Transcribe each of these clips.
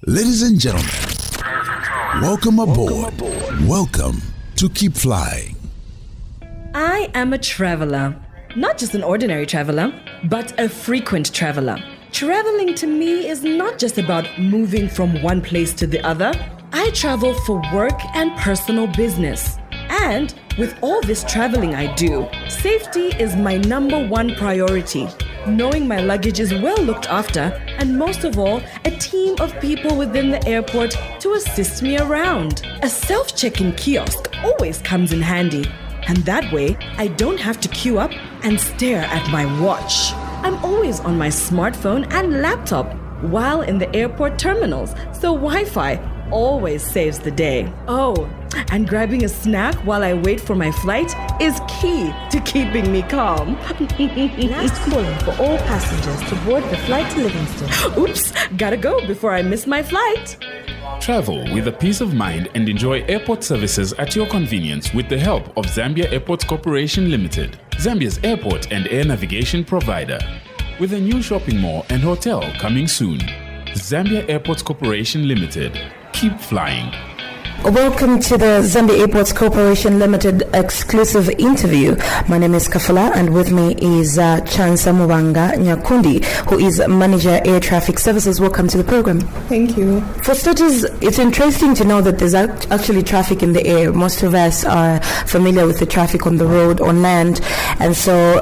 Ladies and gentlemen, welcome aboard. Welcome to Keep Flying. I am a traveler. Not just an ordinary traveler, but a frequent traveler. Traveling to me is not just about moving from one place to the other. I travel for work and personal business. And with all this traveling I do, safety is my number one priority. Knowing my luggage is well looked after, and most of all, a team of people within the airport to assist me around. A self-check-in kiosk always comes in handy, and that way I don't have to queue up and stare at my watch. I'm always on my smartphone and laptop while in the airport terminals, so Wi-Fi always saves the day. Oh, and grabbing a snack while I wait for my flight is key to keeping me calm. Last calling for all passengers to board the flight to Livingston. Oops, gotta go before I miss my flight. Travel with a peace of mind and enjoy airport services at your convenience with the help of Zambia Airports Corporation Limited, Zambia's airport and air navigation provider. With a new shopping mall and hotel coming soon. Zambia Airports Corporation Limited. Keep flying. Welcome to the Zambia Airports Corporation Limited exclusive interview. My name is Kafula, and with me is Chansa Nyankhundi, who is Manager Air Traffic Services. Welcome to the program. Thank you. For starters, it's interesting to know that there's actually traffic in the air. Most of us are familiar with the traffic on the road, on land, and so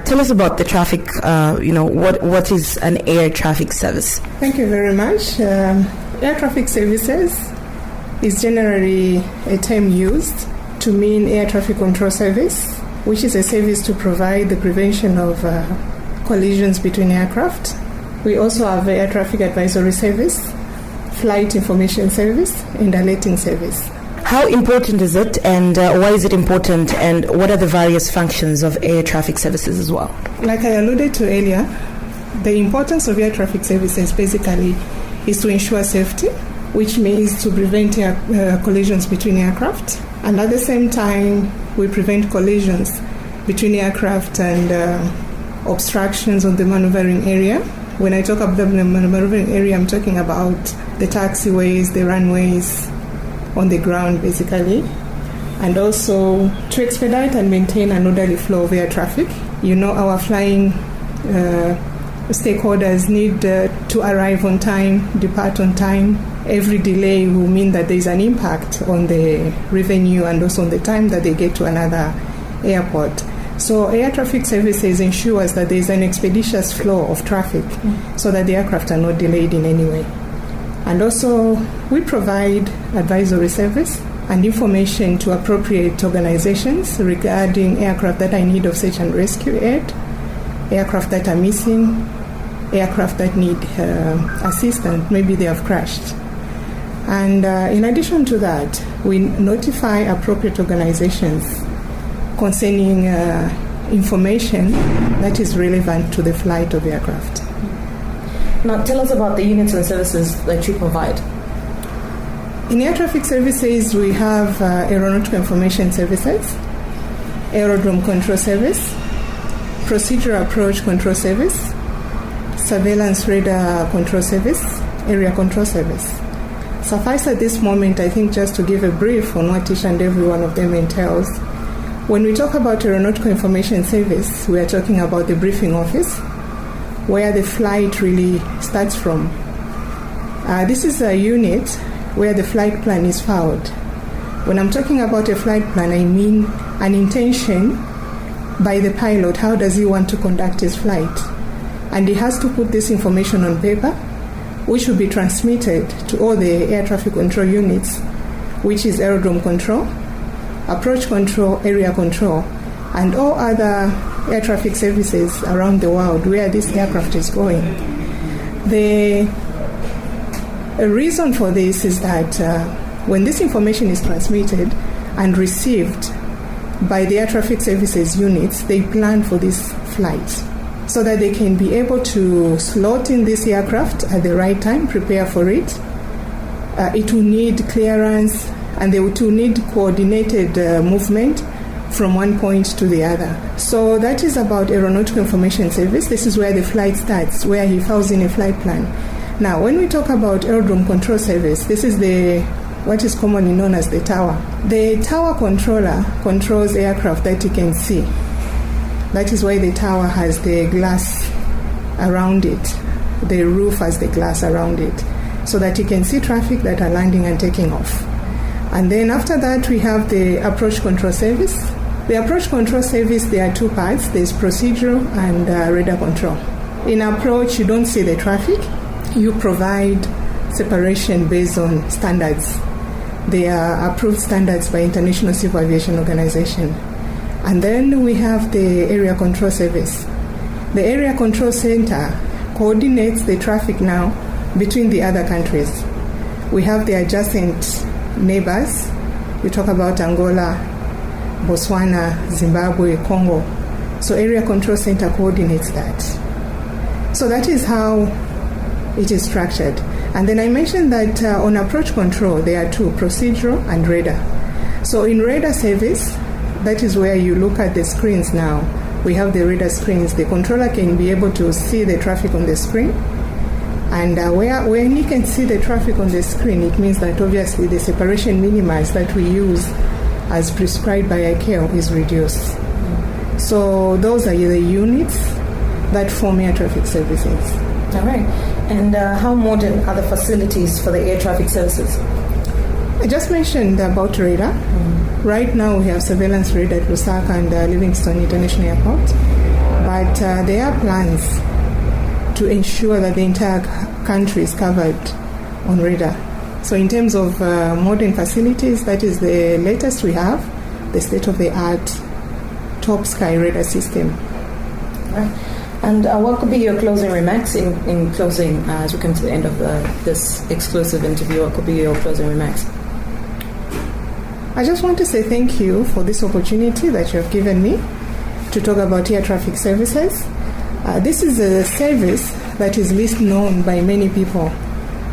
tell us about the traffic. What is an air traffic service? Thank you very much. Air traffic services is generally a term used to mean air traffic control service, which is a service to provide the prevention of collisions between aircraft. We also have air traffic advisory service, flight information service, and alerting service. How important is it, and why is it important, and what are the various functions of air traffic services as well? Like I alluded to earlier, the importance of air traffic services basically is to ensure safety, which means to prevent collisions between aircraft. And at the same time, we prevent collisions between aircraft and obstructions on the maneuvering area. When I talk about the maneuvering area, I'm talking about the taxiways, the runways, on the ground basically. And also to expedite and maintain an orderly flow of air traffic. You know, our flying stakeholders need to arrive on time, depart on time. Every delay will mean that there is an impact on the revenue and also on the time that they get to another airport. So air traffic services ensures that there is an expeditious flow of traffic so that the aircraft are not delayed in any way. And also we provide advisory service and information to appropriate organizations regarding aircraft that are in need of search and rescue aid, aircraft that are missing, aircraft that need assistance, maybe they have crashed. And in addition to that, we notify appropriate organizations concerning information that is relevant to the flight of aircraft. Now, tell us about the units and services that you provide. In air traffic services, we have aeronautical information services, aerodrome control service, procedural approach control service, surveillance radar control service, area control service. Suffice at this moment, I think, just to give a brief on what each and every one of them entails. When we talk about aeronautical information service, we are talking about the briefing office, where the flight really starts from. This is a unit where the flight plan is filed. When I'm talking about a flight plan, I mean an intention by the pilot. How does he want to conduct his flight? And he has to put this information on paper, which will be transmitted to all the air traffic control units, which is aerodrome control, approach control, area control, and all other air traffic services around the world where this aircraft is going. The reason for this is that when this information is transmitted and received by the air traffic services units, they plan for these flights so that they can be able to slot in this aircraft at the right time, prepare for it. It will need clearance, and they will need coordinated movement from one point to the other. So that is about aeronautical information service. This is where the flight starts, where he files in a flight plan. Now, when we talk about aerodrome control service, this is what is commonly known as the tower. The tower controller controls aircraft that you can see. That is why the tower has the glass around it. The roof has the glass around it, so that you can see traffic that are landing and taking off. And then after that, we have the approach control service. The approach control service, there are two parts. There's procedural and radar control. In approach, you don't see the traffic. You provide separation based on standards. They are approved standards by International Civil Aviation Organization. And then we have the area control service. The area control center coordinates the traffic now between the other countries. We have the adjacent neighbors. We talk about Angola, Botswana, Zimbabwe, Congo. So area control center coordinates that. So that is how it is structured. And then I mentioned that on approach control, there are two, procedural and radar. So in radar service, that is where you look at the screens now. We have the radar screens. The controller can be able to see the traffic on the screen. And when you can see the traffic on the screen, it means that obviously the separation minimized that we use as prescribed by ICAO is reduced. So those are the units that form air traffic services. All right. And how modern are the facilities for the air traffic services? I just mentioned about radar. Right now we have surveillance radar at Lusaka and Livingstone International Airport. But there are plans to ensure that the entire country is covered on radar. So in terms of modern facilities, that is the latest we have, the state-of-the-art top sky radar system. Right. And what could be your closing remarks in closing, as we come to the end of this exclusive interview? What could be your closing remarks? I just want to say thank you for this opportunity that you have given me to talk about air traffic services. This is a service that is least known by many people.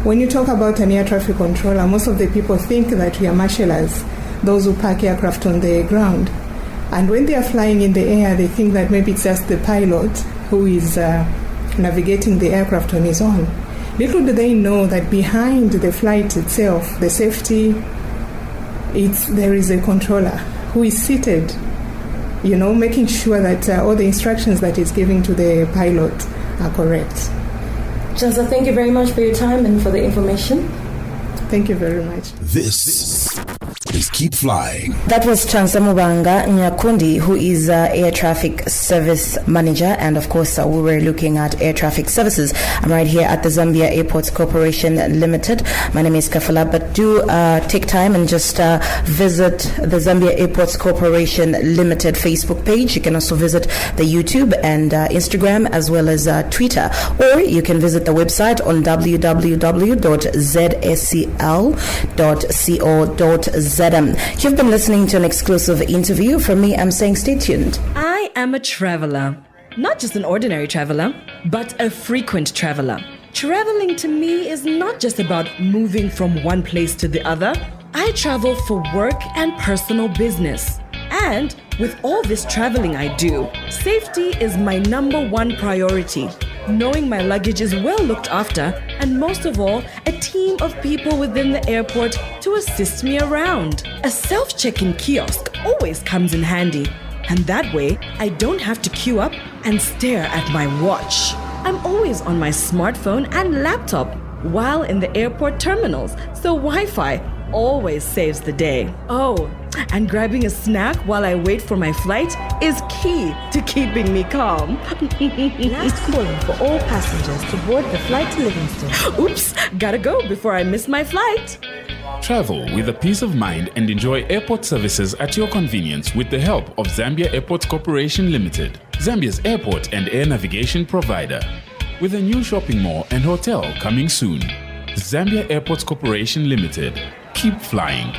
When you talk about an air traffic controller, most of the people think that we are marshallers, those who park aircraft on the ground. And when they are flying in the air, they think that maybe it's just the pilot who is navigating the aircraft on his own. Little do they know that behind the flight itself, the safety, there is a controller who is seated, making sure that all the instructions that he's giving to the pilot are correct. Chansa, thank you very much for your time and for the information. Thank you very much. This is Keep Flying. That was Chansa Nyankhundi, who is Air Traffic Service Manager. And of course, we were looking at air traffic services. I'm right here at the Zambia Airports Corporation Limited. My name is Kafala, but do take time and just visit the Zambia Airports Corporation Limited Facebook page. You can also visit the YouTube and Instagram as well as Twitter. Or you can visit the website on www.zscl.co.za. You've been listening to an exclusive interview from me. I'm saying stay tuned. I am a traveler. Not just an ordinary traveler, but a frequent traveler. Traveling to me is not just about moving from one place to the other. I travel for work and personal business. And with all this traveling I do, safety is my number one priority. Knowing my luggage is well looked after, and most of all, a team of people within the airport to assist me around. A self-check-in kiosk always comes in handy, and that way I don't have to queue up and stare at my watch. I'm always on my smartphone and laptop while in the airport terminals, so Wi-Fi always saves the day. Oh, and grabbing a snack while I wait for my flight is key to keeping me calm. Last calling for all passengers to board the flight to Livingstone. Oops, gotta go before I miss my flight. Travel with a peace of mind and enjoy airport services at your convenience with the help of Zambia Airports Corporation Limited, Zambia's airport and air navigation provider. With a new shopping mall and hotel coming soon. Zambia Airports Corporation Limited. Keep flying.